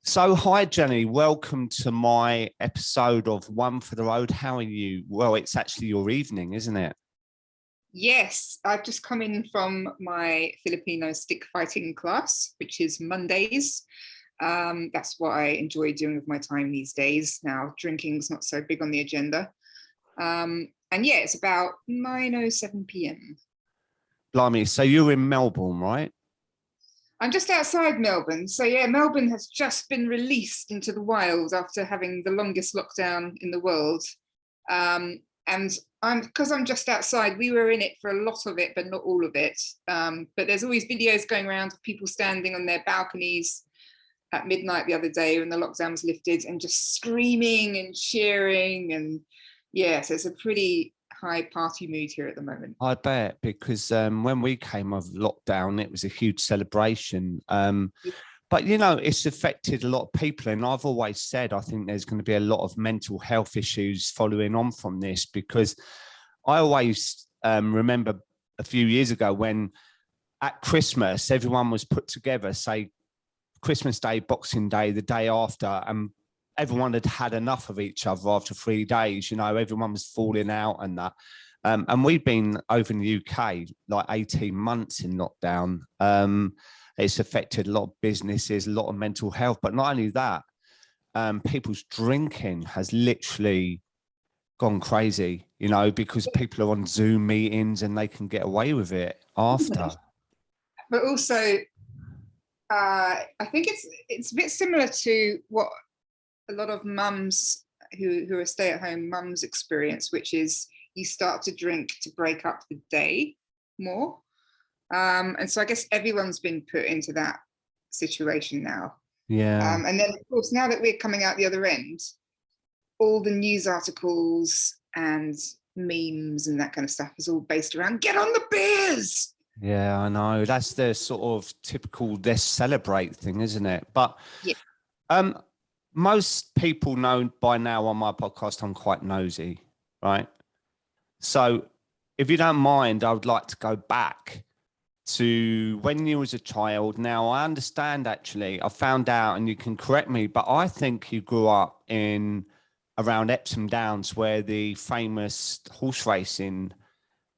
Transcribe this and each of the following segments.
So, hi, Jenny. Welcome to my episode of One for the Road. How are you? Well, it's actually your evening, isn't it? Yes, I've just come in from my Filipino stick fighting class, which is Mondays. That's what I enjoy doing with my time these days. Now, drinking's not so big on the agenda. And yeah, it's about 9:07 p.m. Blimey. So, you're in Melbourne, right? I'm just outside Melbourne. So yeah, Melbourne has just been released into the wild after having the longest lockdown in the world. And because I'm just outside, we were in it for a lot of it, but not all of it. But there's always videos going around of people standing on their balconies at midnight the other day when the lockdown was lifted and just screaming and cheering. And yeah, so it's a pretty high party mood here at the moment. I bet, because when we came off lockdown, it was a huge celebration. But, it's affected a lot of people. And I've always said, I think there's going to be a lot of mental health issues following on from this, because I always remember a few years ago when at Christmas, everyone was put together, say Christmas Day, Boxing Day, the day after, and everyone had had enough of each other after 3 days. Everyone was falling out and that. And we've been over in the UK like 18 months in lockdown. It's affected a lot of businesses, a lot of mental health. But not only that, people's drinking has literally gone crazy, because people are on Zoom meetings and they can get away with it after. But also, I think it's a bit similar to what a lot of mums who are stay-at-home mums experience, which is you start to drink to break up the day more. And so I guess everyone's been put into that situation now. Yeah. And then, of course, now that we're coming out the other end, all the news articles and memes and that kind of stuff is all based around get on the beers. Yeah, I know. That's the sort of typical let's celebrate thing, isn't it? But yeah. Most people know by now on my podcast I'm quite nosy, right? So if you don't mind, I would like to go back to when you was a child. Now, I understand, actually, I found out, and you can correct me, but I think you grew up in around Epsom Downs, where the famous horse racing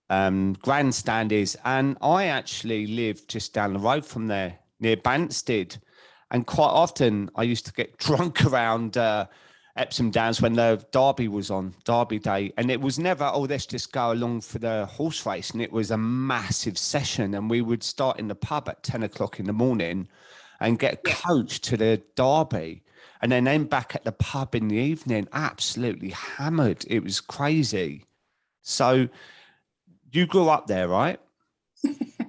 grandstand is. And I actually lived just down the road from there, near Banstead. And quite often I used to get drunk around Epsom Downs when the Derby was on, Derby Day. And it was never, let's just go along for the horse race. And it was a massive session. And we would start in the pub at 10 o'clock in the morning and get a coach to the Derby. And then end back at the pub in the evening, absolutely hammered. It was crazy. So you grew up there, right?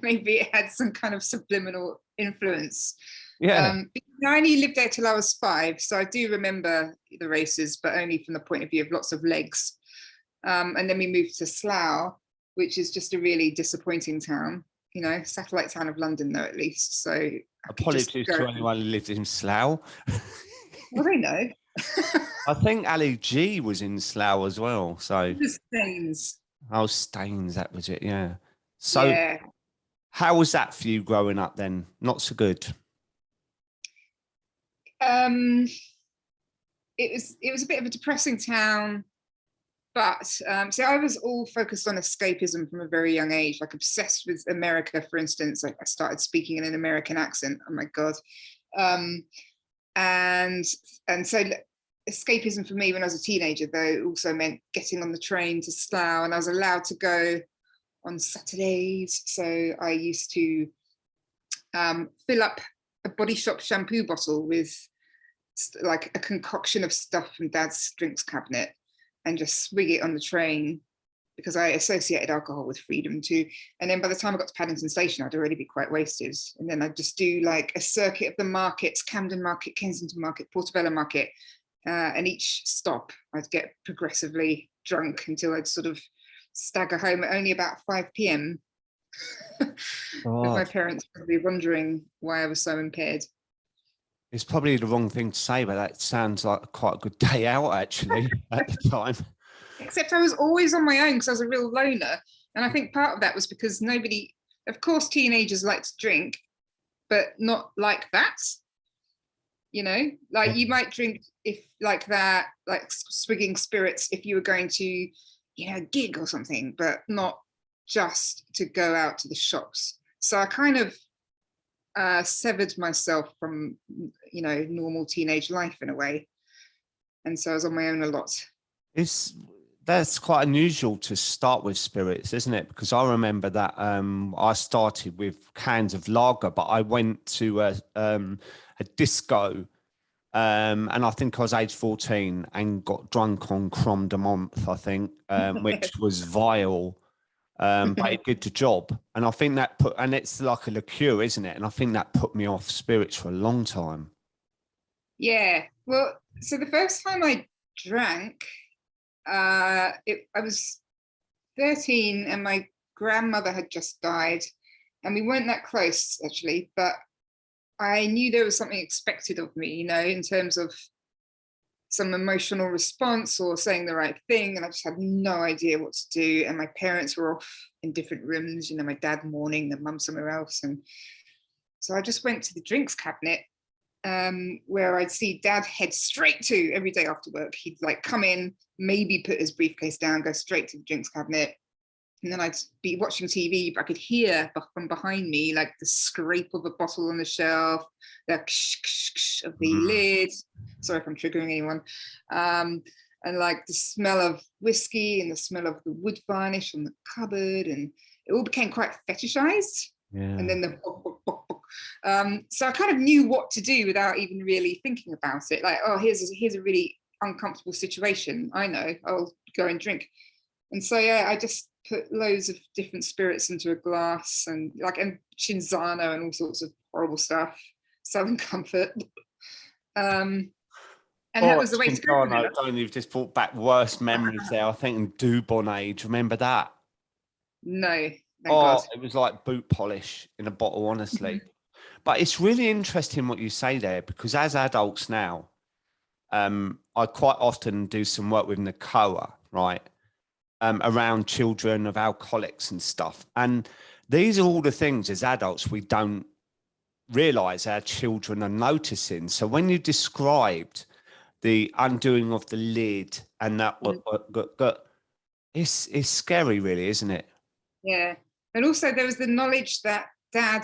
Maybe it had some kind of subliminal influence. Yeah. I only lived there till I was 5, so I do remember the races, but only from the point of view of lots of legs. And then we moved to Slough, which is just a really disappointing town, satellite town of London, though, at least. So apologies to anyone who lived in Slough. Well, they know. I think Ali G was in Slough as well. So Staines. Oh, Staines, that was it. Yeah. So how was that for you growing up then? Not so good. It was a bit of a depressing town, but so I was all focused on escapism from a very young age, like obsessed with America, for instance. Like I started speaking in an American accent. Oh my God. And so escapism for me when I was a teenager, though, also meant getting on the train to Slough, and I was allowed to go on Saturdays. So I used to fill up a Body Shop shampoo bottle with like a concoction of stuff from Dad's drinks cabinet and just swig it on the train, because I associated alcohol with freedom too. And then by the time I got to Paddington station, I'd already be quite wasted. And then I'd just do like a circuit of the markets: Camden Market, Kensington Market, Portobello Market. And each stop, I'd get progressively drunk until I'd sort of stagger home at only about 5 p.m. with my parents probably wondering why I was so impaired. It's probably the wrong thing to say, but that sounds like quite a good day out, actually, at the time. Except I was always on my own because I was a real loner. And I think part of that was because nobody, of course, teenagers like to drink, but not like that. you know, like you might drink if like that, like swigging spirits if you were going to, you know, gig or something, but not just to go out to the shops. So I kind of severed myself from, you know, normal teenage life in a way. And so I was on my own a lot. That's quite unusual to start with spirits, isn't it? Because I remember that I started with cans of lager, but I went to a disco, and I think I was age 14 and got drunk on Crom de Menthe, I think, which was vile, but it did the job. And I think that and it's like a liqueur, isn't it? And I think that put me off spirits for a long time. Yeah. Well, so the first time I drank, I was 13 and my grandmother had just died, and we weren't that close actually, but I knew there was something expected of me, you know, in terms of some emotional response or saying the right thing, and I just had no idea what to do. And my parents were off in different rooms, you know, my dad mourning, the mum somewhere else. And so I just went to the drinks cabinet, where I'd see Dad head straight to every day after work. He'd like come in, maybe put his briefcase down, go straight to the drinks cabinet. And then I'd be watching TV, but I could hear from behind me like the scrape of a bottle on the shelf, the ksh, ksh, ksh of the lid. Sorry if I'm triggering anyone. And like the smell of whiskey and the smell of the wood varnish on the cupboard. And it all became quite fetishized. Yeah. And then the so I kind of knew what to do without even really thinking about it. Like, oh, here's a really uncomfortable situation. I know, I'll go and drink. And so yeah, I just put loads of different spirits into a glass, and Cinzano and all sorts of horrible stuff, Southern Comfort. And that was the way to go. Don't you've just brought back worse memories there. I think in Dubonnet, remember that? No. God. It was like boot polish in a bottle, honestly. But it's really interesting what you say there, because as adults now, I quite often do some work with NACOA, right? Around children of alcoholics and stuff. And these are all the things as adults we don't realize our children are noticing. So when you described the undoing of the lid and that, it's scary, really, isn't it? Yeah. And also there was the knowledge that Dad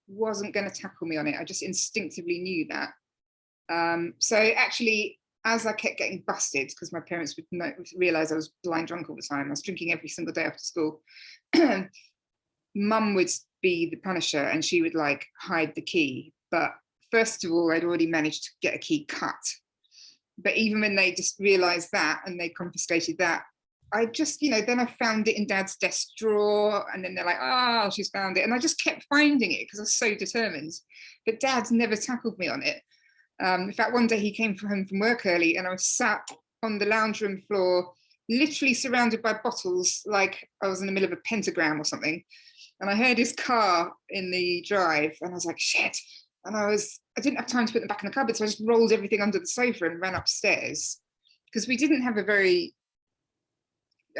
wasn't going to tackle me on it. I just instinctively knew that. So actually, as I kept getting busted, because my parents would realize I was blind drunk all the time, I was drinking every single day after school. Mum would be the punisher, and she would like hide the key. But first of all, I'd already managed to get a key cut. But even when they just realized that and they confiscated that, I just, you know, then I found it in Dad's desk drawer, and then they're like, oh, she's found it. And I just kept finding it because I was so determined. But Dad never tackled me on it. In fact, one day he came home from work early, and I was sat on the lounge room floor, literally surrounded by bottles, like I was in the middle of a pentagram or something. And I heard his car in the drive, and I was like, shit. And I didn't have time to put them back in the cupboard, so I just rolled everything under the sofa and ran upstairs, because we didn't have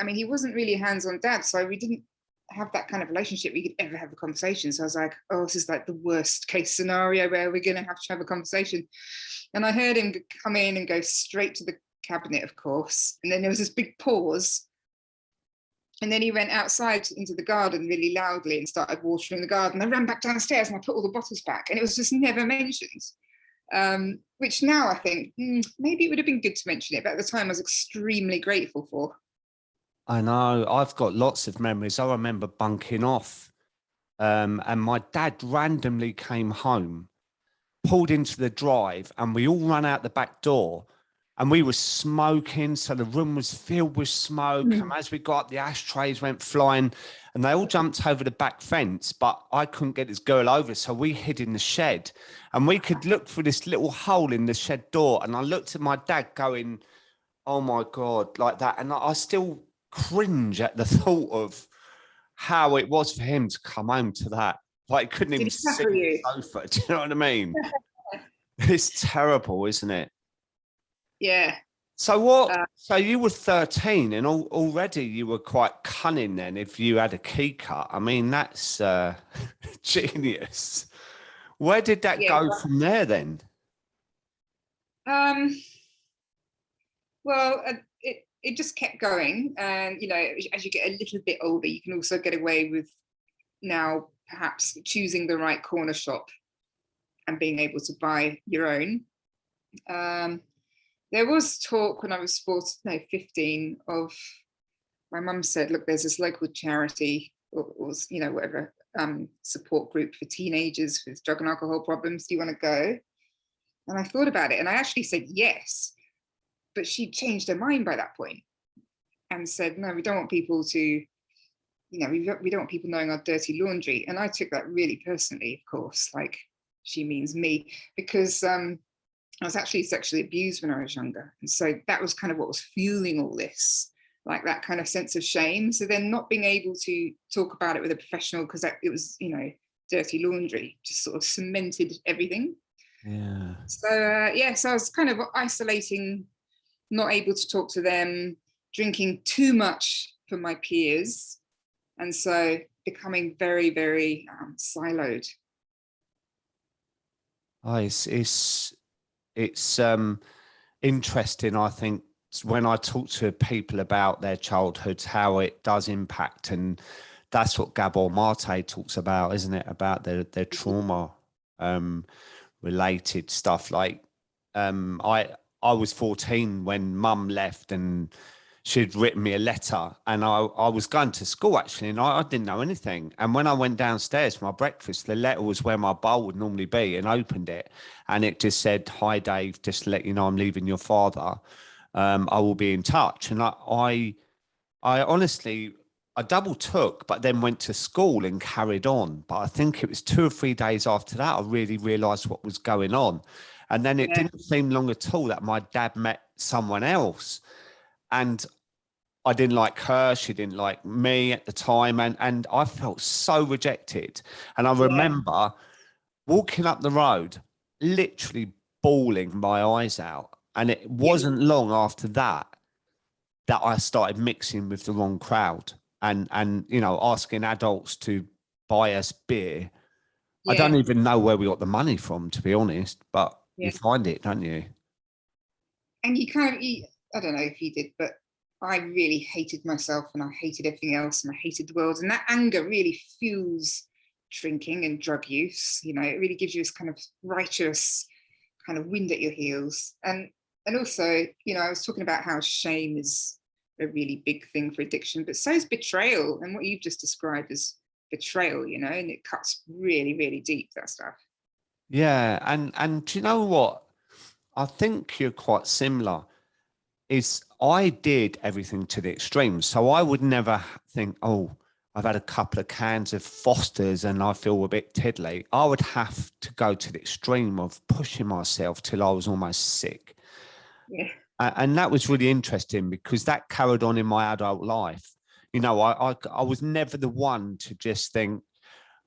he wasn't really a hands-on dad, so we didn't have that kind of relationship we could ever have a conversation. So I was like, oh, this is like the worst case scenario where we're going to have a conversation. And I heard him come in and go straight to the cabinet, of course. And then there was this big pause. And then he went outside into the garden really loudly and started watering the garden. I ran back downstairs and I put all the bottles back, and it was just never mentioned. Which now I think, maybe it would have been good to mention it, but at the time I was extremely grateful for. I know. I've got lots of memories. I remember bunking off, and my dad randomly came home, pulled into the drive, and we all ran out the back door, and we were smoking. So the room was filled with smoke. And as we got up, the ashtrays went flying, and they all jumped over the back fence, but I couldn't get this girl over. So we hid in the shed, and we could look through this little hole in the shed door. And I looked at my dad going, oh my God, like that. And I still cringe at the thought of how it was for him to come home to that. Like, couldn't even sit on the sofa. Do you know what I mean? It's terrible, isn't it? Yeah. So what? So you were 13, and already you were quite cunning then. If you had a key cut, I mean, that's genius. Where did that go from there then? Well, it just kept going, and as you get a little bit older, you can also get away with now perhaps choosing the right corner shop and being able to buy your own. There was talk when I was 15 of, my mum said, look, there's this local charity or whatever, support group for teenagers with drug and alcohol problems. Do you want to go? And I thought about it, and I actually said yes, but she changed her mind by that point and said, no, we don't want people to, we don't want people knowing our dirty laundry. And I took that really personally, of course, like she means me, because I was actually sexually abused when I was younger. And so that was kind of what was fueling all this, like that kind of sense of shame. So then not being able to talk about it with a professional, because it was, dirty laundry, just sort of cemented everything. Yeah. So, so I was kind of isolating, not able to talk to them, drinking too much for my peers. And so becoming very, very siloed. Oh, it's interesting, I think, when I talk to people about their childhoods, how it does impact. And that's what Gabor Mate talks about, isn't it? About their trauma related stuff. Like I was 14 when mum left, and she'd written me a letter, and I was going to school actually, and I didn't know anything. And when I went downstairs for my breakfast, the letter was where my bowl would normally be, and opened it, and it just said, "Hi Dave, just to let you know I'm leaving your father. I will be in touch." And I honestly, I double took, but then went to school and carried on. But I think it was 2 or 3 days after that, I really realised what was going on. And then it didn't seem long at all that my dad met someone else. And I didn't like her. She didn't like me at the time. And I felt so rejected. And I remember walking up the road, literally bawling my eyes out. And it wasn't long after that I started mixing with the wrong crowd and asking adults to buy us beer. I don't even know where we got the money from, to be honest, but you find it, don't you? And you kind of, I don't know if you did, but I really hated myself, and I hated everything else, and I hated the world. And that anger really fuels drinking and drug use. It really gives you this kind of righteous kind of wind at your heels. And also, I was talking about how shame is a really big thing for addiction, but so is betrayal. And what you've just described as betrayal, and it cuts really, really deep, that stuff. Yeah. And do you know what? I think you're quite similar. Is I did everything to the extreme. So I would never think, oh, I've had a couple of cans of Foster's and I feel a bit tiddly. I would have to go to the extreme of pushing myself till I was almost sick. Yeah. And that was really interesting, because that carried on in my adult life. I was never the one to just think,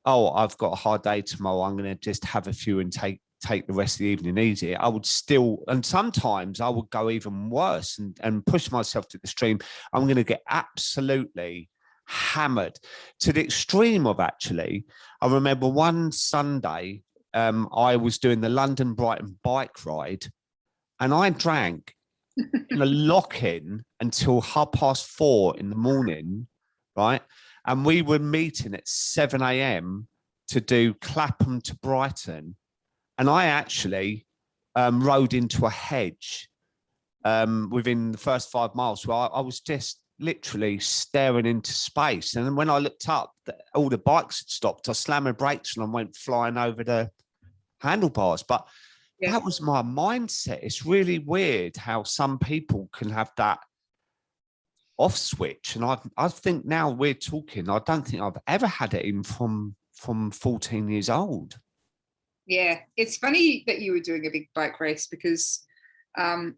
oh, I've got a hard day tomorrow, I'm going to just have a few and take the rest of the evening easy. I would still, and sometimes I would go even worse and push myself to the extreme. I'm going to get absolutely hammered, to the extreme of, actually, I remember one Sunday, I was doing the London Brighton bike ride, and I drank in a lock-in until 4:30 in the morning, right? And we were meeting at 7 a.m. to do Clapham to Brighton. And I actually rode into a hedge within the first 5 miles. So I was just literally staring into space. And then when I looked up, all the bikes had stopped. I slammed my brakes and I went flying over the handlebars. But that was my mindset. It's really weird how some people can have that off switch. And I think now we're talking, I don't think I've ever had it in from 14 years old. Yeah, it's funny that you were doing a big bike race, because my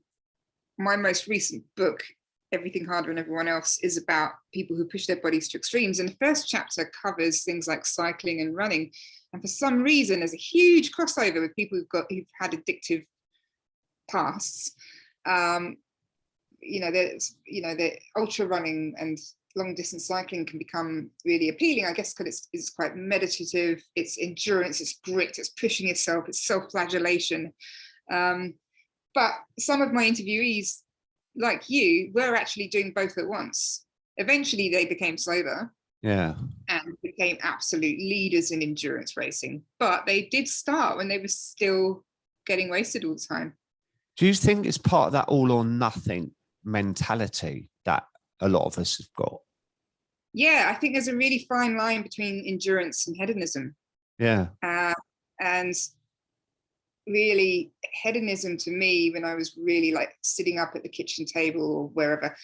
most recent book, Everything Harder Than Everyone Else, is about people who push their bodies to extremes. And the first chapter covers things like cycling and running. And for some reason, there's a huge crossover with people who've had addictive pasts. The ultra running and long distance cycling can become really appealing, I guess, because it's quite meditative, it's endurance, it's grit, it's pushing yourself, it's self-flagellation. But some of my interviewees, like you, were actually doing both at once. Eventually, they became sober. Yeah. And became absolute leaders in endurance racing. But they did start when they were still getting wasted all the time. Do you think it's part of that all or nothing mentality that a lot of us have got? Yeah, I think there's a really fine line between endurance and hedonism. Yeah. And really, hedonism to me, when I was really like sitting up at the kitchen table or wherever,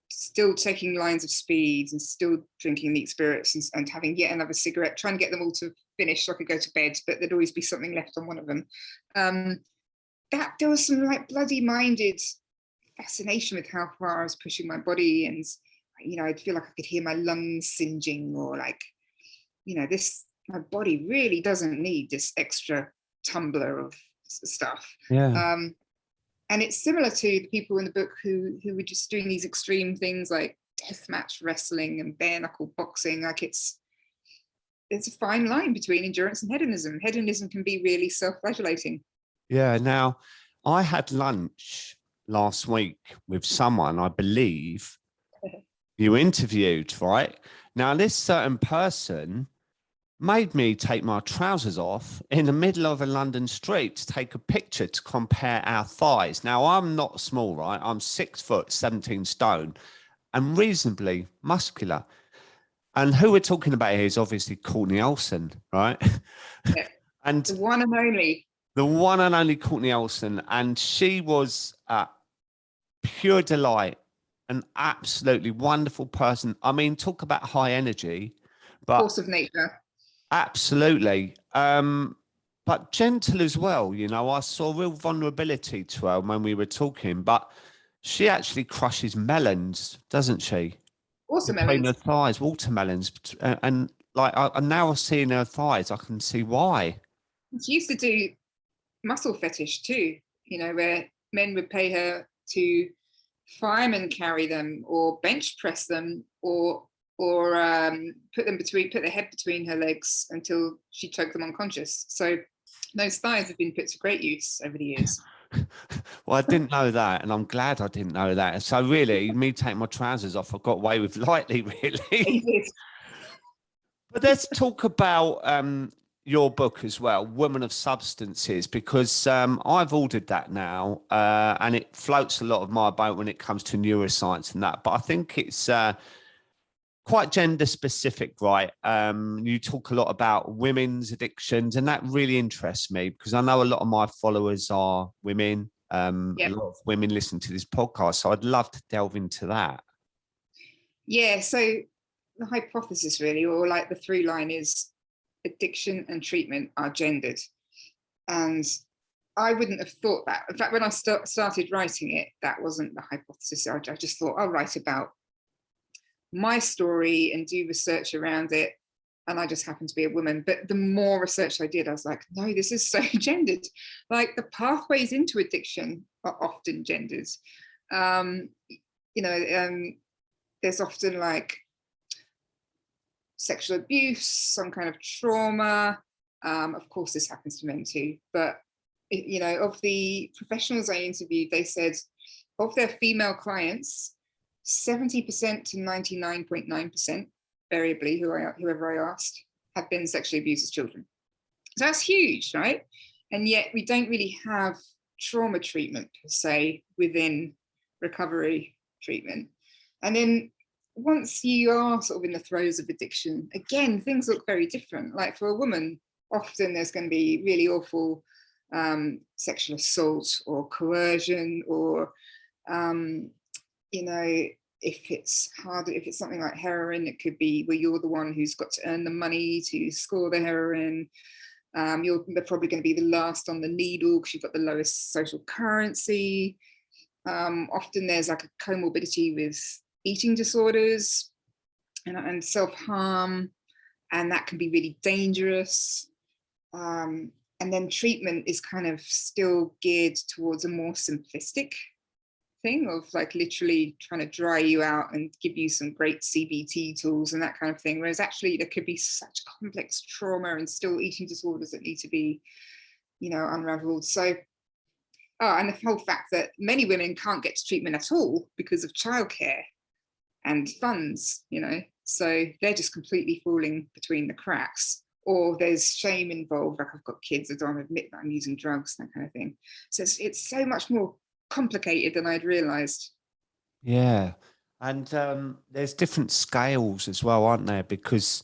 still taking lines of speeds and still drinking neat spirits and having yet another cigarette, trying to get them all to finish so I could go to bed, but there'd always be something left on one of them. That there was some like bloody minded fascination with how far I was pushing my body, and I'd feel like I could hear my lungs singeing, or like, my body really doesn't need this extra tumbler of stuff. Yeah. And it's similar to the people in the book who were just doing these extreme things like deathmatch wrestling and bare knuckle boxing. Like it's a fine line between endurance and hedonism. Hedonism can be really self-flagellating. Yeah. Now, I had lunch last week with someone, I believe you interviewed, right? Now, this certain person made me take my trousers off in the middle of a London street to take a picture to compare our thighs. Now, I'm not small, right? I'm 6 foot, 17 stone, and reasonably muscular. And who we're talking about here is obviously Courtney Olsen, right? Yeah. And the one and only. The one and only Courtney Olsen. And she was a pure delight, an absolutely wonderful person. I mean, talk about high energy, but Force of nature. Absolutely. But gentle as well. I saw real vulnerability to her when we were talking, but she actually crushes melons, doesn't she? Between her Watermelons. thighs, watermelons. And like, I'm now seeing her thighs, I can see why. She used to do muscle fetish too, where men would pay her to fireman carry them or bench press them or put their head between her legs until she choked them unconscious. So those thighs have been put to great use over the years. Well, I didn't know that, and I'm glad I didn't know that. So really, me taking my trousers off, I got away with lightly, really. But let's talk about your book as well, Women of Substances, because I've ordered that now, and it floats a lot of my boat when it comes to neuroscience and that. But I think it's quite gender specific, right? You talk a lot about women's addictions, and that really interests me because I know a lot of my followers are women. Yep. A lot of women listen to this podcast, so I'd love to delve into that. Yeah, so the hypothesis really, or like the through line, is addiction and treatment are gendered. And I wouldn't have thought that. In fact, when I started writing it, that wasn't the hypothesis. I just thought I'll write about my story and do research around it. And I just happened to be a woman. But the more research I did, I was like, no, this is so gendered. Like the pathways into addiction are often gendered. There's often like sexual abuse, some kind of trauma. Of course, this happens to men too. But, of the professionals I interviewed, they said of their female clients, 70% to 99.9%, variably, whoever I asked, have been sexually abused as children. So that's huge, right? And yet we don't really have trauma treatment, per se, within recovery treatment. And then once you are sort of in the throes of addiction, again, things look very different. Like for a woman, often there's going to be really awful sexual assault or coercion, or if it's something like heroin, it could be where you're the one who's got to earn the money to score the heroin. They're probably going to be the last on the needle because you've got the lowest social currency. Often there's like a comorbidity with eating disorders and self-harm, and that can be really dangerous. And then treatment is kind of still geared towards a more simplistic thing of like literally trying to dry you out and give you some great CBT tools and that kind of thing. Whereas actually there could be such complex trauma and still eating disorders that need to be, unraveled. So Oh, and the whole fact that many women can't get to treatment at all because of childcare and funds, you know, so they're just completely falling between the cracks. Or there's shame involved, like I've got kids, I don't admit that I'm using drugs, that kind of thing. So it's so much more complicated than I'd realised. Yeah. And there's different scales as well, aren't there? Because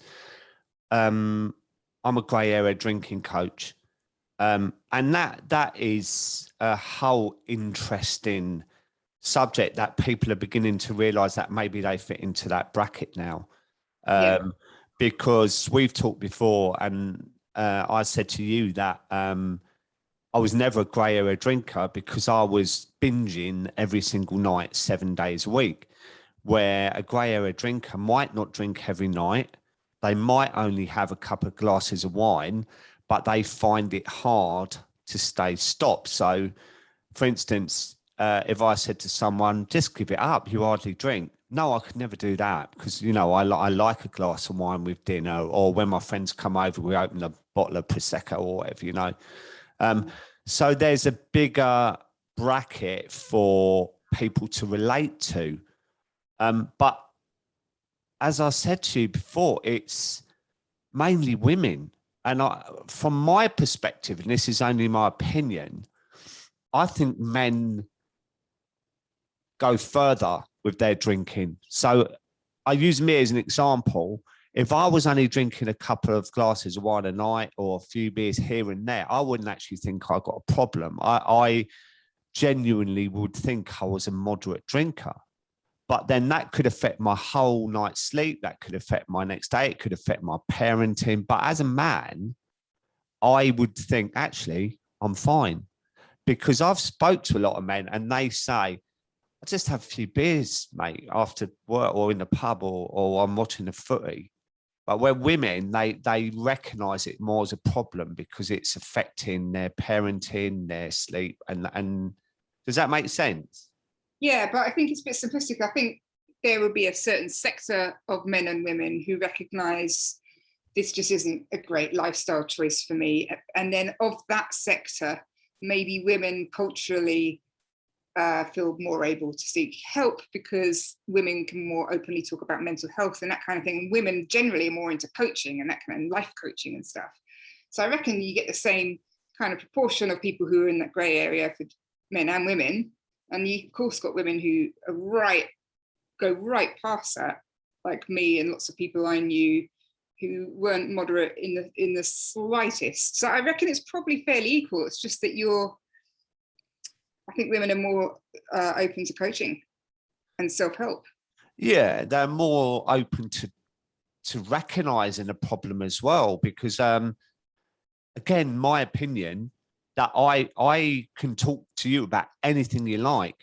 I'm a grey area drinking coach. And that is a whole interesting subject that people are beginning to realize that maybe they fit into that bracket now. Yeah. Because we've talked before, and I said to you that I was never a grey area drinker because I was binging every single night, 7 days a week, where a grey area drinker might not drink every night. They might only have a couple of glasses of wine, but they find it hard to stay stopped. So, for instance, if I said to someone, just give it up, you hardly drink. No, I could never do that because, you know, I like a glass of wine with dinner, or when my friends come over, we open a bottle of Prosecco or whatever, you know. So there's a bigger bracket for people to relate to. But as I said to you before, it's mainly women. And from my perspective, and this is only my opinion, I think men go further with their drinking. So I use me as an example. If I was only drinking a couple of glasses of wine a night or a few beers here and there, I wouldn't actually think I got a problem. I genuinely would think I was a moderate drinker. But then that could affect my whole night's sleep. That could affect my next day. It could affect my parenting. But as a man, I would think, actually, I'm fine. Because I've spoke to a lot of men and they say, I just have a few beers, mate, after work or in the pub, or I'm watching the footy. But where women, they recognise it more as a problem because it's affecting their parenting, their sleep. And does that make sense? Yeah, but I think it's a bit simplistic. I think there would be a certain sector of men and women who recognise this just isn't a great lifestyle choice for me. And then of that sector, maybe women culturally feel more able to seek help because women can more openly talk about mental health and that kind of thing. And women generally are more into coaching and that kind of life coaching and stuff. So I reckon you get the same kind of proportion of people who are in that grey area for men and women. And you, of course, got women who are go right past that, like me and lots of people I knew who weren't moderate in the slightest. So I reckon it's probably fairly equal. It's just that I think women are more open to coaching and self-help. Yeah, they're more open to recognizing a problem as well. Because again, my opinion, that I can talk to you about anything you like,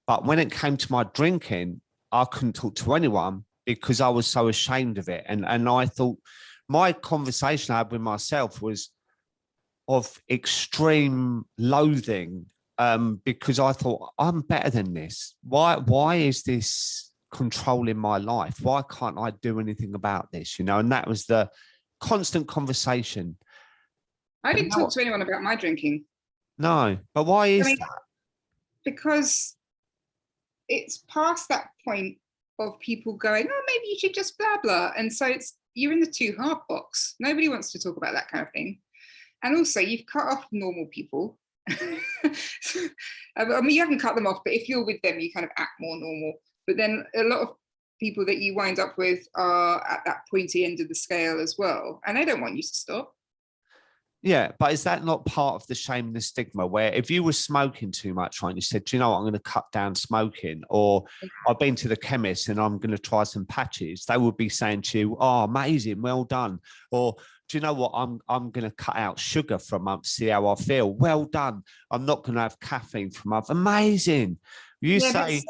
but when it came to my drinking, I couldn't talk to anyone because I was so ashamed of it. And I thought my conversation I had with myself was of extreme loathing, because I thought, I'm better than this. Why is this controlling my life? Why can't I do anything about this? You know, and that was the constant conversation. I But didn't talk to anyone about my drinking. no, but why is that? Because it's past that point of people going, oh, maybe you should just blah, blah. And so you're in the too hard box. Nobody wants to talk about that kind of thing. And also you've cut off normal people. I mean, you haven't cut them off, but if you're with them, you kind of act more normal. But then a lot of people that you wind up with are at that pointy end of the scale as well. And they don't want you to stop. Yeah, but is that not part of the shame and the stigma where if you were smoking too much, right, and you said, do you know what, I'm going to cut down smoking, or I've been to the chemist and I'm going to try some patches, they would be saying to you, oh, amazing, well done. Or do you know what, I'm going to cut out sugar for a month, see how I feel. Well done. I'm not going to have caffeine for a month. Amazing. You say...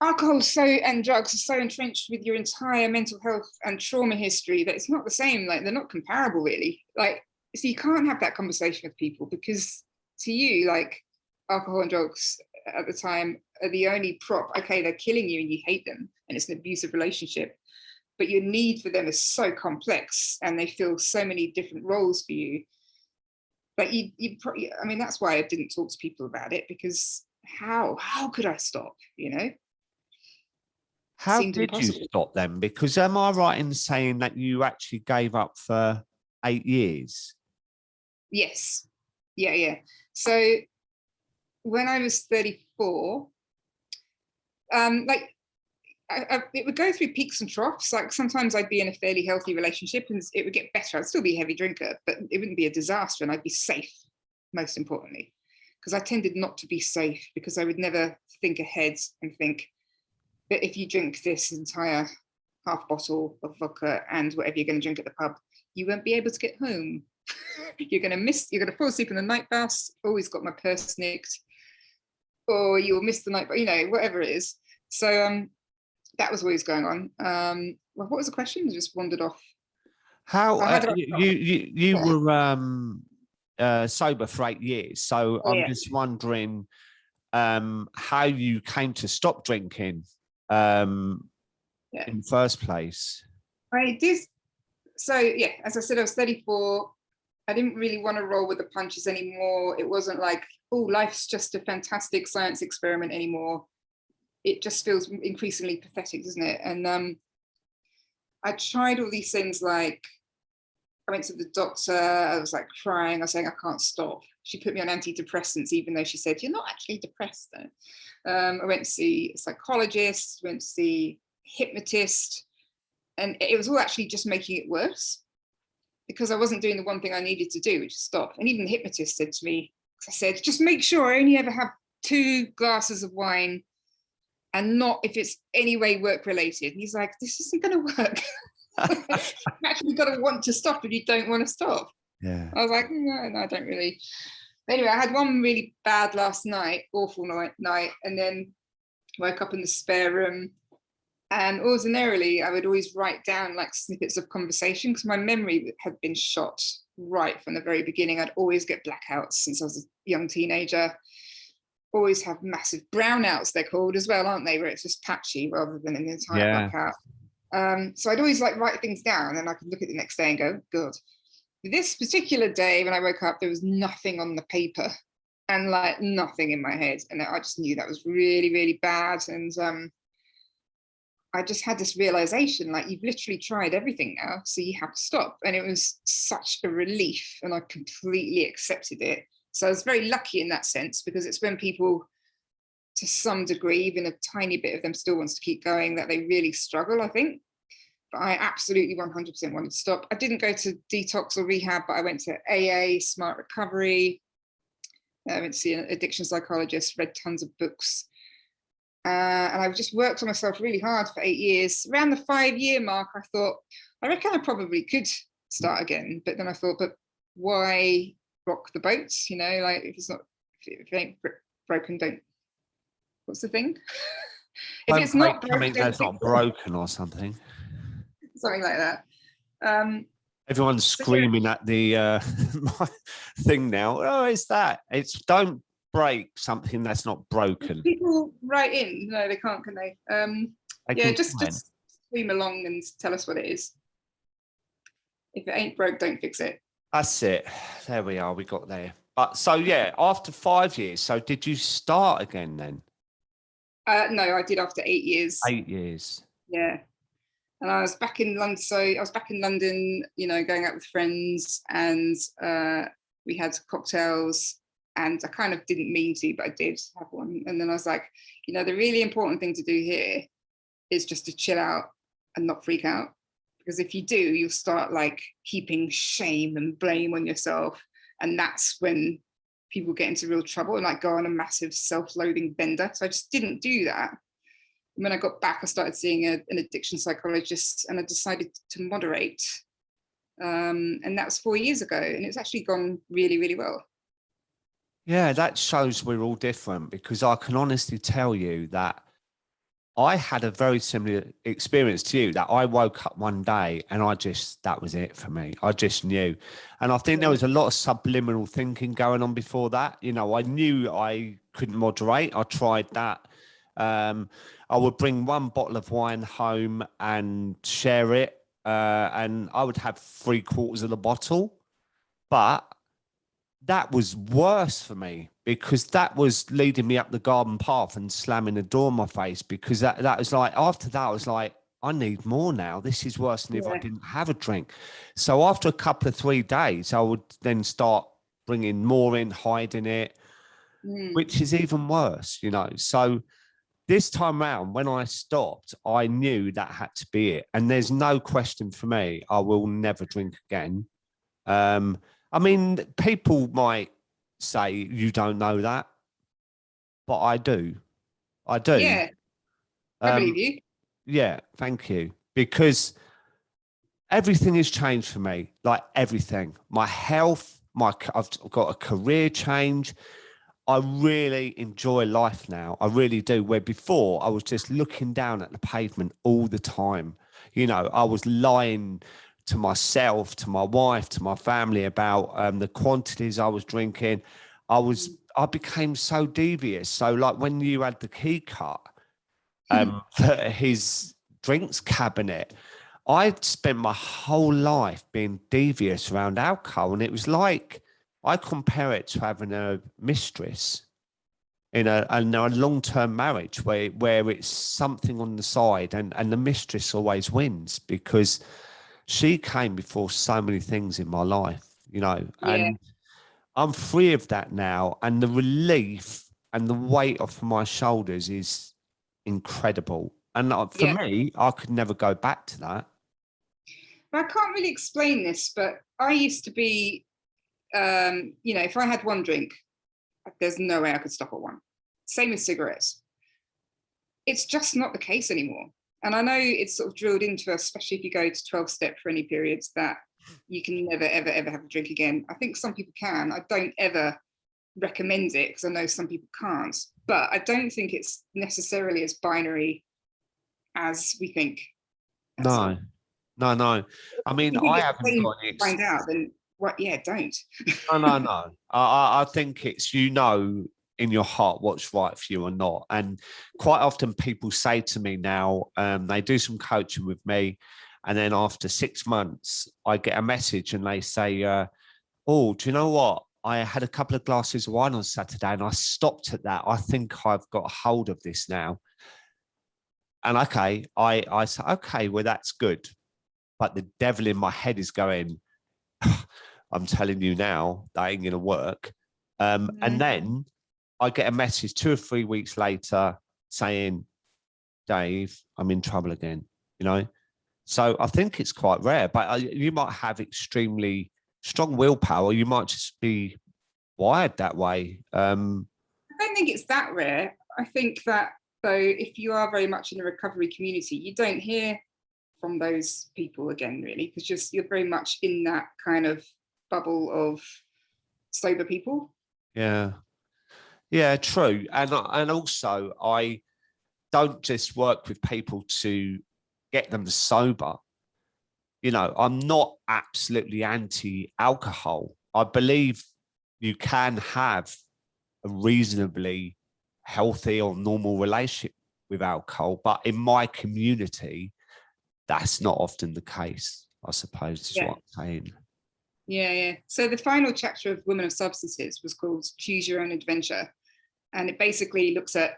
Alcohol and drugs are so entrenched with your entire mental health and trauma history that it's not the same. Like, they're not comparable, really. Like, so you can't have that conversation with people because to you, like, alcohol and drugs at the time are the only prop. Okay, they're killing you and you hate them and it's an abusive relationship, but your need for them is so complex and they fill so many different roles for you But I mean, that's why I didn't talk to people about it, because how could I stop? How Seemed did you impossible. stop then? Because am I right in saying that you actually gave up for 8 years? Yes. Yeah. So when I was 34, like it would go through peaks and troughs. Like sometimes I'd be in a fairly healthy relationship and it would get better. I'd still be a heavy drinker, but it wouldn't be a disaster, and I'd be safe, most importantly, because I tended not to be safe, because I would never think ahead and think that if you drink this entire half bottle of vodka and whatever you're going to drink at the pub, you won't be able to get home. You're going to fall asleep in the night bus. Always got my purse nicked, or you'll miss the night, whatever it is. So that was always going on. Well, what was the question? I just wandered off. How you Yeah. were sober for 8 years, so I'm just wondering how you came to stop drinking in the first place. I did. So yeah, as I said, I was 34. I didn't really want to roll with the punches anymore. It wasn't like, oh, life's just a fantastic science experiment anymore. It just feels increasingly pathetic, doesn't it? And I tried all these things. Like I went to the doctor, I was like crying, I was saying I can't stop. She put me on antidepressants, even though she said, you're not actually depressed though. I went to see a psychologist, went to see a hypnotist, and it was all actually just making it worse, because I wasn't doing the one thing I needed to do, which is stop. And even the hypnotist said to me, I said, just make sure I only ever have 2 glasses of wine, and not if it's any way work related. And he's like, this isn't going to work. You actually got to want to stop if you don't want to stop. Yeah. I was like, no, I don't really. Anyway, I had one really bad last night, awful night, and then woke up in the spare room. And ordinarily, I would always write down like snippets of conversation, because my memory had been shot right from the very beginning. I'd always get blackouts since I was a young teenager. Always have massive brownouts, they're called as well, aren't they? Where it's just patchy rather than an entire blackout. So I'd always like write things down, and I could look at the next day and go, good. This particular day when I woke up, there was nothing on the paper and like nothing in my head. And I just knew that was really, really bad. And I just had this realization, like, you've literally tried everything now, so you have to stop. And it was such a relief, and I completely accepted it. So I was very lucky in that sense, because it's when people, to some degree, even a tiny bit of them still wants to keep going, that they really struggle, I think. But I absolutely 100% wanted to stop. I didn't go to detox or rehab, but I went to AA, Smart Recovery. I went to see an addiction psychologist, read tons of books. And I just worked on myself really hard for 8 years. Around the 5-year mark, I thought, I reckon I probably could start again. But then I thought, but why rock the boat? Like if it ain't broken, don't. What's the thing? If it's not broken, that's not broken or something. Something like that. Everyone's screaming at the thing now. Oh, it's that. It's don't break something that's not broken. People write in. No, they can't, can they? Just scream along and tell us what it is. If it ain't broke, don't fix it. That's it. There we are. We got there. But so yeah, after 5 years. So did you start again then? No, I did after 8 years. 8 years. Yeah. And I was back in London. So I was back in London, going out with friends, and we had cocktails, and I kind of didn't mean to, but I did have one. And then I was like, the really important thing to do here is just to chill out and not freak out. Because if you do, you'll start like heaping shame and blame on yourself. And that's when people get into real trouble and like go on a massive self-loathing bender. So I just didn't do that. And when I got back, I started seeing an addiction psychologist, and I decided to moderate. And that was 4 years ago, and it's actually gone really, really well. Yeah, that shows we're all different, because I can honestly tell you that I had a very similar experience to you, that I woke up one day and that was it for me. I just knew. And I think there was a lot of subliminal thinking going on before that. I knew I couldn't moderate. I tried that. I would bring one bottle of wine home and share it. And I would have 3/4 of the bottle. But that was worse for me, because that was leading me up the garden path and slamming the door in my face, because that was like, after that, I was like, I need more now. This is worse than if I didn't have a drink. So after a couple of 3 days, I would then start bringing more in, hiding it, which is even worse, you know. So this time round, when I stopped, I knew that had to be it. And there's no question for me, I will never drink again. I mean, people might say you don't know that, but I do. I do. Yeah, I believe you. Yeah, thank you. Because everything has changed for me, like everything. My health, I've got a career change. I really enjoy life now. I really do. Where before I was just looking down at the pavement all the time. You know, I was lying to myself, to my wife, to my family about the quantities I was drinking. I became so devious. So like when you had the key cut for his drinks cabinet, I'd spent my whole life being devious around alcohol. And it was like, I compare it to having a mistress in a long-term marriage where it's something on the side, and the mistress always wins, because she came before so many things in my life, you know, and I'm free of that now. And the relief and the weight off of my shoulders is incredible. And for me, I could never go back to that. I can't really explain this, but I used to be, you know, if I had one drink, there's no way I could stop at one. Same with cigarettes. It's just not the case anymore. And I know it's sort of drilled into us, especially if you go to 12-step for any periods, that you can never, ever, ever have a drink again. I think some people can. I don't ever recommend it, because I know some people can't. But I don't think it's necessarily as binary as we think. No. I mean, I haven't got any. Find out, then what? Yeah, don't. No. I think it's, you know, in your heart what's right for you or not. And quite often people say to me now, they do some coaching with me, and then after 6 months, I get a message and they say, oh, do you know what? I had a couple of glasses of wine on Saturday and I stopped at that. I think I've got a hold of this now. And okay, I say, okay, well, that's good. But the devil in my head is going, I'm telling you now, that ain't going to work. And then I get a message 2 or 3 weeks later saying, Dave, I'm in trouble again, you know? So I think it's quite rare, but you might have extremely strong willpower. You might just be wired that way. I don't think it's that rare. I think that, though, if you are very much in a recovery community, you don't hear from those people again, really, because you're very much in that kind of bubble of sober people. Yeah, true. And also, I don't just work with people to get them sober. You know, I'm not absolutely anti-alcohol. I believe you can have a reasonably healthy or normal relationship with alcohol, but in my community, that's not often the case, I suppose, is what I'm saying. Yeah. So the final chapter of Women of Substances was called Choose Your Own Adventure. And it basically looks at,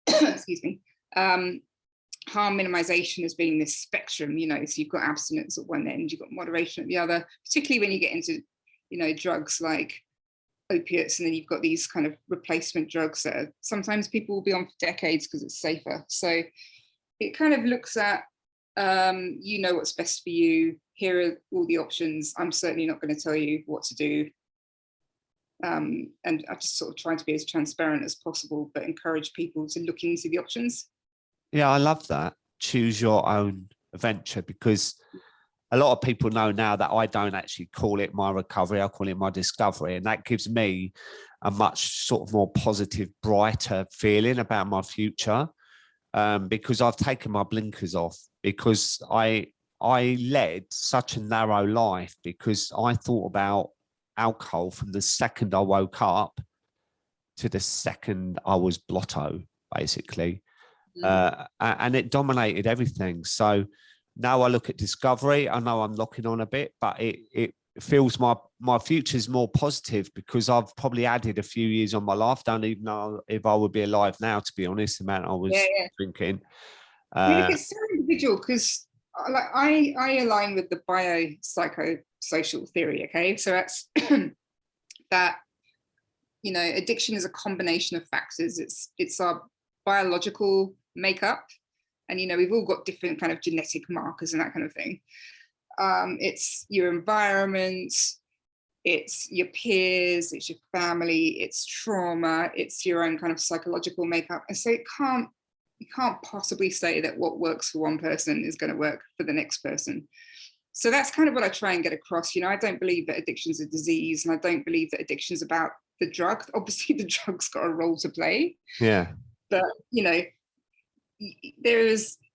excuse me, harm minimization as being this spectrum, you know, so you've got abstinence at one end, you've got moderation at the other, particularly when you get into, you know, drugs like opiates, and then you've got these kind of replacement drugs that are, sometimes people will be on for decades because it's safer. So it kind of looks at, you know what's best for you. Here are all the options. I'm certainly not going to tell you what to do. And I just sort of try to be as transparent as possible, but encourage people to look into the options. Yeah, I love that. Choose your own adventure, because a lot of people know now that I don't actually call it my recovery, I call it my discovery. And that gives me a much sort of more positive, brighter feeling about my future, because I've taken my blinkers off, because I led such a narrow life, because I thought about alcohol from the second I woke up to the second I was blotto, basically. And it dominated everything. So now I look at discovery, I know I'm locking on a bit, but it fills my my future's more positive because I've probably added a few years on my life. Don't even know if I would be alive now, to be honest, the amount I was drinking. I mean, it's so individual because like I align with the biopsychosocial theory. Okay, so that's that, you know, addiction is a combination of factors. It's our biological makeup, and, you know, we've all got different kind of genetic markers and that kind of thing. It's your environment, it's your peers, it's your family, it's trauma, it's your own kind of psychological makeup. And so you can't possibly say that what works for one person is going to work for the next person. So that's kind of what I try and get across. You know, I don't believe that addiction's a disease, and I don't believe that addiction's about the drug. Obviously, the drug's got a role to play. Yeah. But, you know,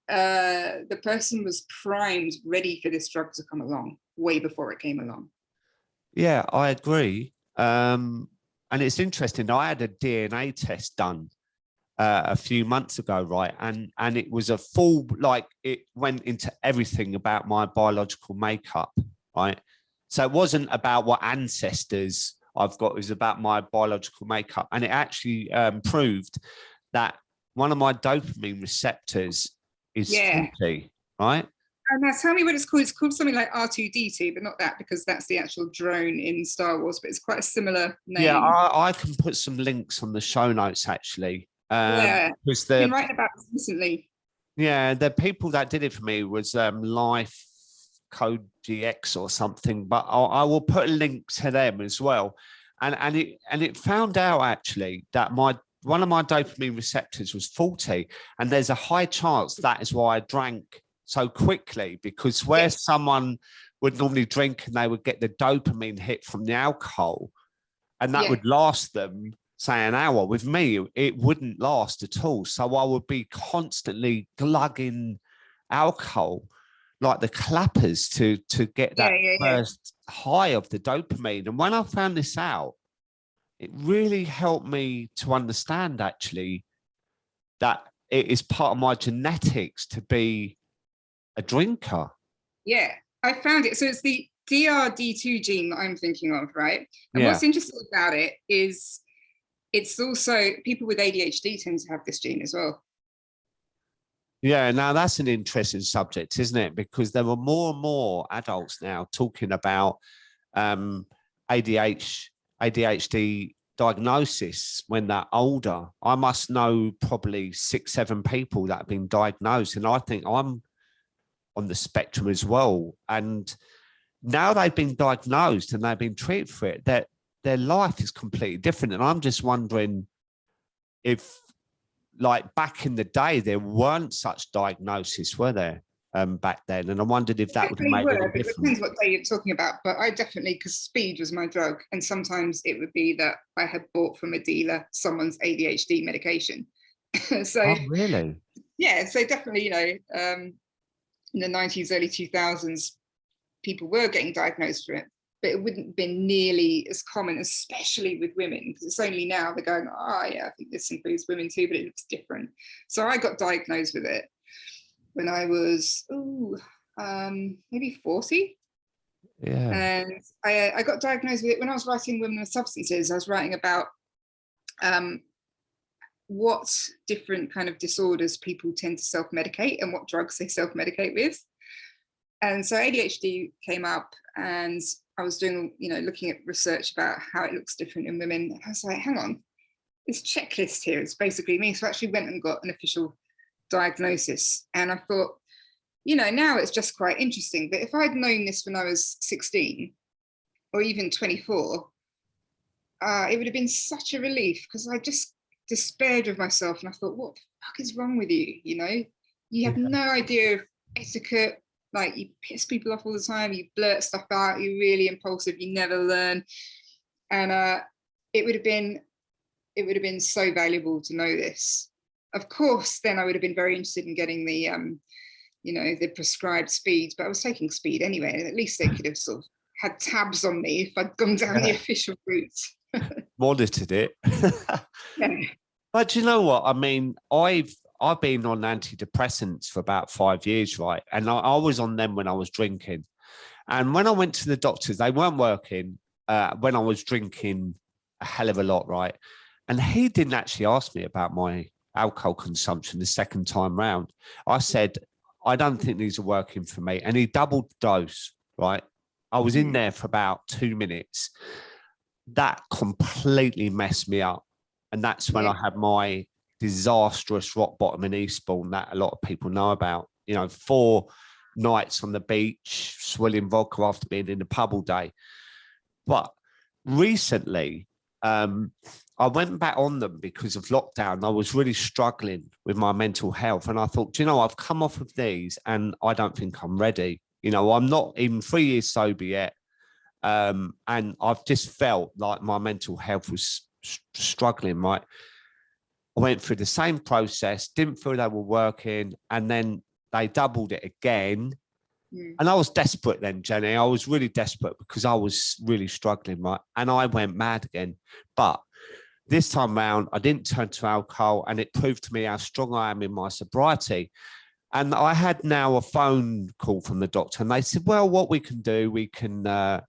the person was primed, ready for this drug to come along way before it came along. Yeah, I agree. And it's interesting. I had a DNA test done a few months ago, right? And it was a full, like, it went into everything about my biological makeup, right? So it wasn't about what ancestors I've got, it was about my biological makeup. And it actually proved that one of my dopamine receptors is faulty, right? And now tell me what it's called. It's called something like R2D2, but not that, because that's the actual drone in Star Wars, but it's quite a similar name. Yeah, I can put some links on the show notes, actually. Because I've been writing about this recently. Yeah, the people that did it for me was Life Code GX or something, but I will put a link to them as well. And it found out actually that one of my dopamine receptors was faulty, and there's a high chance that is why I drank so quickly, because where someone would normally drink and they would get the dopamine hit from the alcohol, and that would last them, say, an hour. With me, it wouldn't last at all. So I would be constantly glugging alcohol like the clappers to get that first high of the dopamine. And when I found this out, it really helped me to understand actually that it is part of my genetics to be a drinker. Yeah, I found it. So it's the DRD2 gene that I'm thinking of, right? And what's interesting about it is it's also people with ADHD tend to have this gene as well. Yeah, now that's an interesting subject, isn't it? Because there are more and more adults now talking about ADHD diagnosis when they're older. I must know probably 6-7 people that have been diagnosed, and I think I'm on the spectrum as well. And now they've been diagnosed and they've been treated for it, that their life is completely different. And I'm just wondering if, like, back in the day, there weren't such diagnoses, were there, back then? And I wondered if that would have made a difference. It depends what day you're talking about, but I definitely, because speed was my drug, and sometimes it would be that I had bought from a dealer someone's ADHD medication. So, oh, really? Yeah, so definitely, you know, in the 90s, early 2000s, people were getting diagnosed for it, but it wouldn't have been nearly as common, especially with women, because it's only now they're going, oh yeah, I think this includes women too, but it looks different. So I got diagnosed with it when I was maybe 40. Yeah. And I got diagnosed with it when I was writing Women with Substances. I was writing about what different kind of disorders people tend to self-medicate and what drugs they self-medicate with. And so ADHD came up, and I was doing, you know, looking at research about how it looks different in women. And I was like, hang on, this checklist here is basically me. So I actually went and got an official diagnosis. And I thought, you know, now it's just quite interesting. But if I'd known this when I was 16 or even 24, it would have been such a relief, because I just despaired of myself. And I thought, what the fuck is wrong with you? You know, you have no idea of etiquette. Like, you piss people off all the time, you blurt stuff out, you're really impulsive, you never learn. And it would have been so valuable to know this. Of course, then I would have been very interested in getting the you know, the prescribed speeds, but I was taking speed anyway, and at least they could have sort of had tabs on me if I'd gone down the official route. Monitored it. But you know what? I mean, I've been on antidepressants for about 5 years, right? And I was on them when I was drinking. And when I went to the doctors, they weren't working. when I was drinking a hell of a lot, right? And he didn't actually ask me about my alcohol consumption the second time round. I said, I don't think these are working for me. And he doubled the dose, right? I was in there for about 2 minutes. That completely messed me up. And that's when I had my disastrous rock bottom in Eastbourne that a lot of people know about. 4 nights on the beach, swilling vodka after being in the pub all day. But recently, I went back on them because of lockdown. I was really struggling with my mental health. And I thought, I've come off of these and I don't think I'm ready. I'm not even 3 years sober yet. And I've just felt like my mental health was struggling, right? I went through the same process, didn't feel they were working. And then they doubled it again. And I was desperate then, Jenny. I was really desperate because I was really struggling, right? And I went mad again. But this time round, I didn't turn to alcohol, and it proved to me how strong I am in my sobriety. And I had now a phone call from the doctor, and they said, well, what we can do, we can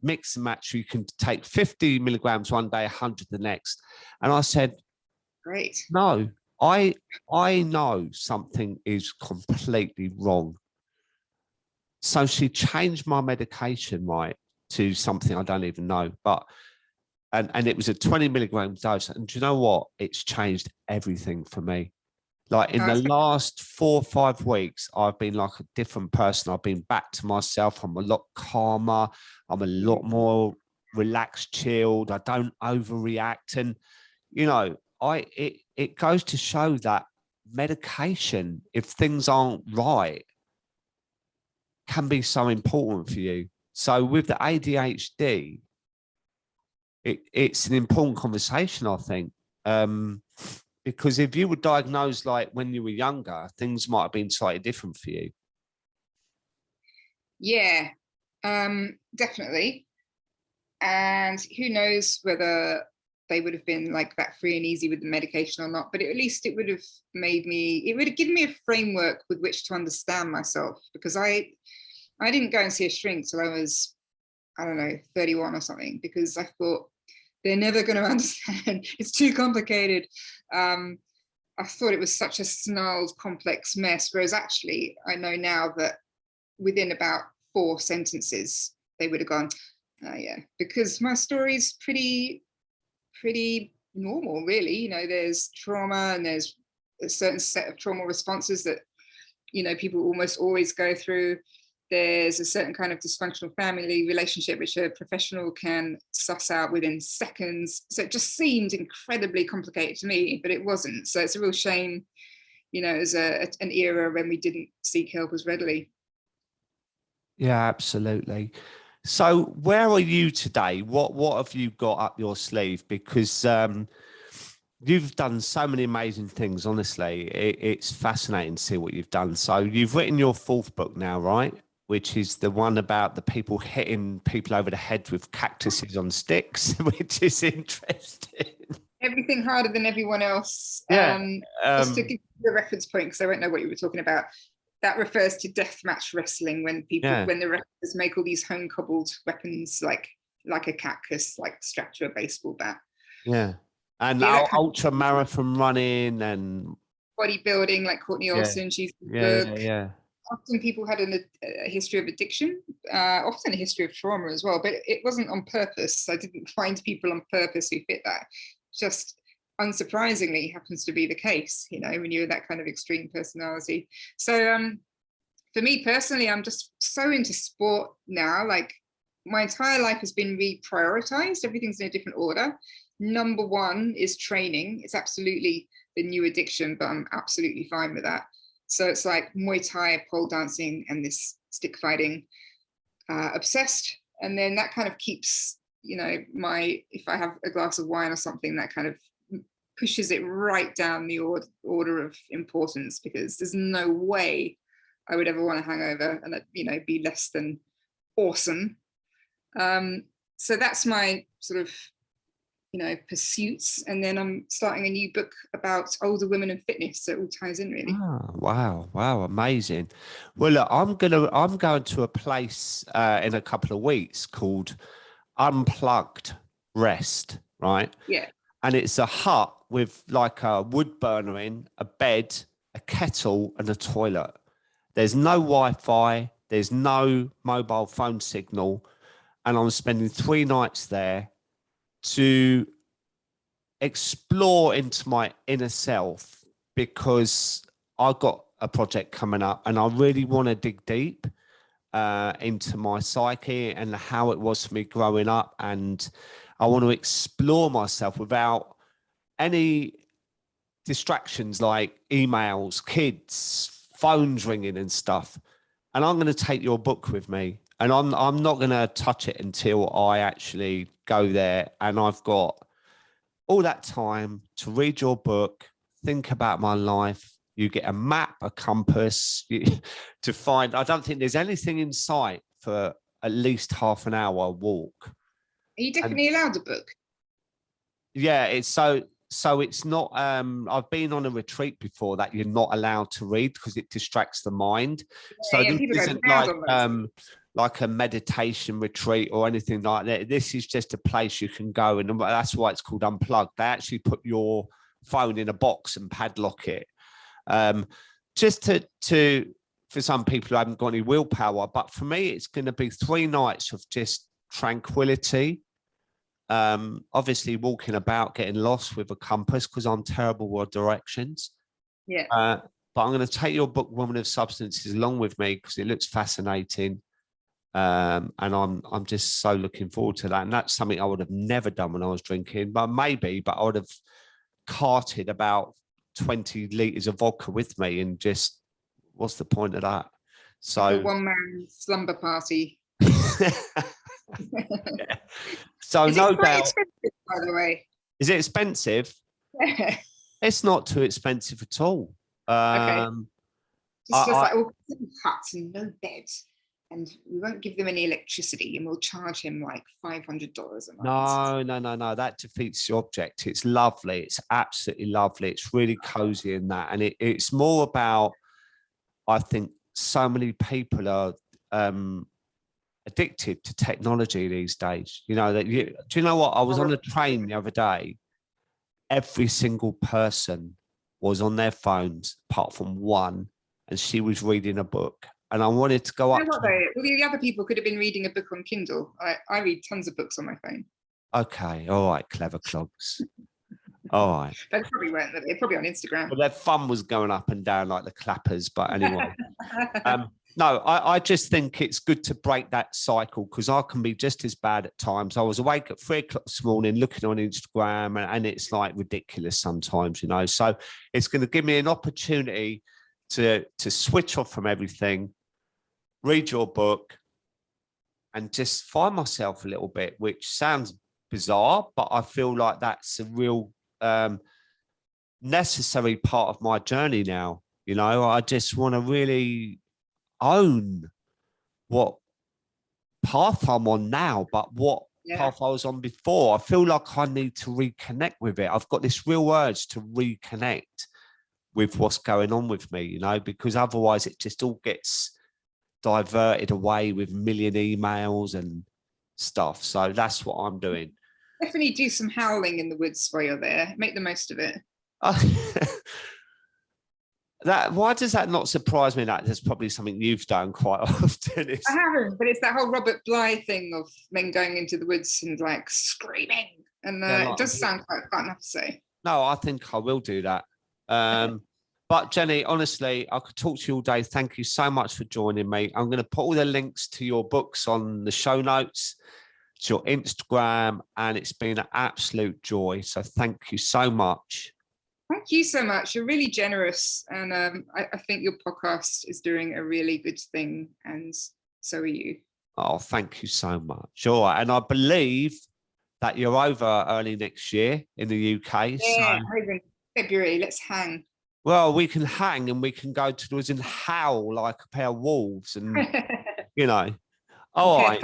mix and match. You can take 50 milligrams one day, 100 the next. And I said, great. No, I know something is completely wrong. So she changed my medication, right, to something I don't even know. But and it was a 20 milligram dose. And do you know what? It's changed everything for me. Like in the last 4 or 5 weeks, I've been like a different person. I've been back to myself. I'm a lot calmer. I'm a lot more relaxed, chilled. I don't overreact. And, it goes to show that medication, if things aren't right, can be so important for you. So with the ADHD, it's an important conversation, I think. Because if you were diagnosed like when you were younger, things might have been slightly different for you. Yeah, definitely. And who knows whether they would have been like that free and easy with the medication or not, but at least it would have given me a framework with which to understand myself, because I didn't go and see a shrink till I was, 31 or something, because I thought they're never going to understand. It's too complicated. I thought it was such a snarled, complex mess, whereas actually I know now that within about 4 sentences, they would have gone, oh yeah, because my story's pretty normal, really. There's trauma and there's a certain set of trauma responses that, people almost always go through. There's a certain kind of dysfunctional family relationship which a professional can suss out within seconds. So it just seemed incredibly complicated to me, but it wasn't. So it's a real shame, as an era when we didn't seek help as readily. Yeah, absolutely. So where are you today? What have you got up your sleeve? Because you've done so many amazing things, honestly. It's fascinating to see what you've done. So you've written your 4th book now, right? Which is the one about the people hitting people over the head with cactuses on sticks, which is interesting. Everything harder than everyone else. Yeah. Just to give you a reference point, because I won't know what you were talking about. That refers to deathmatch wrestling, when when the wrestlers make all these home cobbled weapons like a cactus, like strapped to a baseball bat. Yeah. And ultra marathon running and bodybuilding, like Courtney Olson, she's the book. Yeah. Often people had a history of addiction, often a history of trauma as well, but it wasn't on purpose. I didn't find people on purpose who fit that. Just unsurprisingly happens to be the case, when you're that kind of extreme personality. So for me personally, I'm just so into sport now. Like my entire life has been reprioritized. Everything's in a different order. Number 1 is training. It's absolutely the new addiction, but I'm absolutely fine with that. So it's like Muay Thai, pole dancing, and this stick fighting, obsessed. And then that kind of keeps, if I have a glass of wine or something, that kind of pushes it right down the order of importance, because there's no way I would ever want a hangover and be less than awesome. So that's my sort of pursuits. And then I'm starting a new book about older women and fitness, so it all ties in, really. Wow, amazing. Well, look, I'm going to a place in a couple of weeks called unplugged rest, right? Yeah. And it's a hut with like a wood burner in, a bed, a kettle, and a toilet. There's no Wi-Fi, there's no mobile phone signal, and I'm spending 3 nights there to explore into my inner self, because I've got a project coming up and I really want to dig deep into my psyche and how it was for me growing up. And I want to explore myself without any distractions like emails, kids, phones ringing and stuff. And I'm going to take your book with me, and I'm not going to touch it until I actually go there. And I've got all that time to read your book, think about my life. You get a map, a compass to find. I don't think there's anything in sight for at least half an hour walk. Are you definitely allowed a book? Yeah, it's so it's not. I've been on a retreat before that you're not allowed to read because it distracts the mind. So Yeah, this isn't like a meditation retreat or anything like that. This is just a place you can go, and that's why it's called Unplugged. They actually put your phone in a box and padlock it, just to for some people who haven't got any willpower. But for me, it's going to be 3 nights of just tranquility. Obviously walking about, getting lost with a compass because I'm terrible with directions. Yeah. But I'm going to take your book, Woman of Substances, along with me because it looks fascinating. And I'm just so looking forward to that. And that's something I would have never done when I was drinking, but I would have carted about 20 litres of vodka with me, and just, what's the point of that? So a one-man slumber party. Yeah. So is no it quite doubt. expensive, by the way? Is it expensive? Yeah. It's not too expensive at all. Okay. Just like all huts and no beds, and we won't give them any electricity, and we'll charge him like $500 a month. No. That defeats the object. It's lovely. It's absolutely lovely. It's really cozy in that, and it's more about. I think so many people are addicted to technology these days. You know that. Do you know what? I was on a train the other day. Every single person was on their phones apart from one, and she was reading a book. And I wanted to go up. Well, the other people could have been reading a book on Kindle. I read tons of books on my phone. Okay, all right, clever clogs. All right. They probably weren't. They're probably on Instagram. Well, their thumb was going up and down like the clappers. But anyway, no, I just think it's good to break that cycle, because I can be just as bad at times. I was awake at 3 o'clock this morning looking on Instagram, and it's like ridiculous sometimes, you know. So it's going to give me an opportunity to switch off from everything, read your book, and just find myself a little bit, which sounds bizarre, but I feel like that's a real necessary part of my journey now. You know, I just want to really own what path I'm on now, but what path I was on before. I feel like I need to reconnect with it. I've got this real urge to reconnect with what's going on with me, you know, because otherwise it just all gets diverted away with a million emails and stuff. So that's what I'm doing. Definitely do some howling in the woods while you're there. Make the most of it. Why does that not surprise me? That's probably something you've done quite often. I haven't, but it's that whole Robert Bly thing of men going into the woods and like screaming, and it does sound quite fun, I have to say. No, I think I will do that. But Jenny, honestly, I could talk to you all day. Thank you so much for joining me. I'm going to put all the links to your books on the show notes, to your Instagram, and it's been an absolute joy. So thank you so much. Thank you so much. You're really generous. And I think your podcast is doing a really good thing. And so are you. Oh, thank you so much. All right. And I believe that you're over early next year in the UK. Yeah, over in February. Let's hang. Well, we can hang and we can go to the woods and howl like a pair of wolves, and, you know. All right.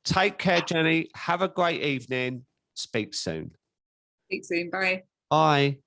Take care, Jenny. Have a great evening. Speak soon. Speak soon. Bye. Bye.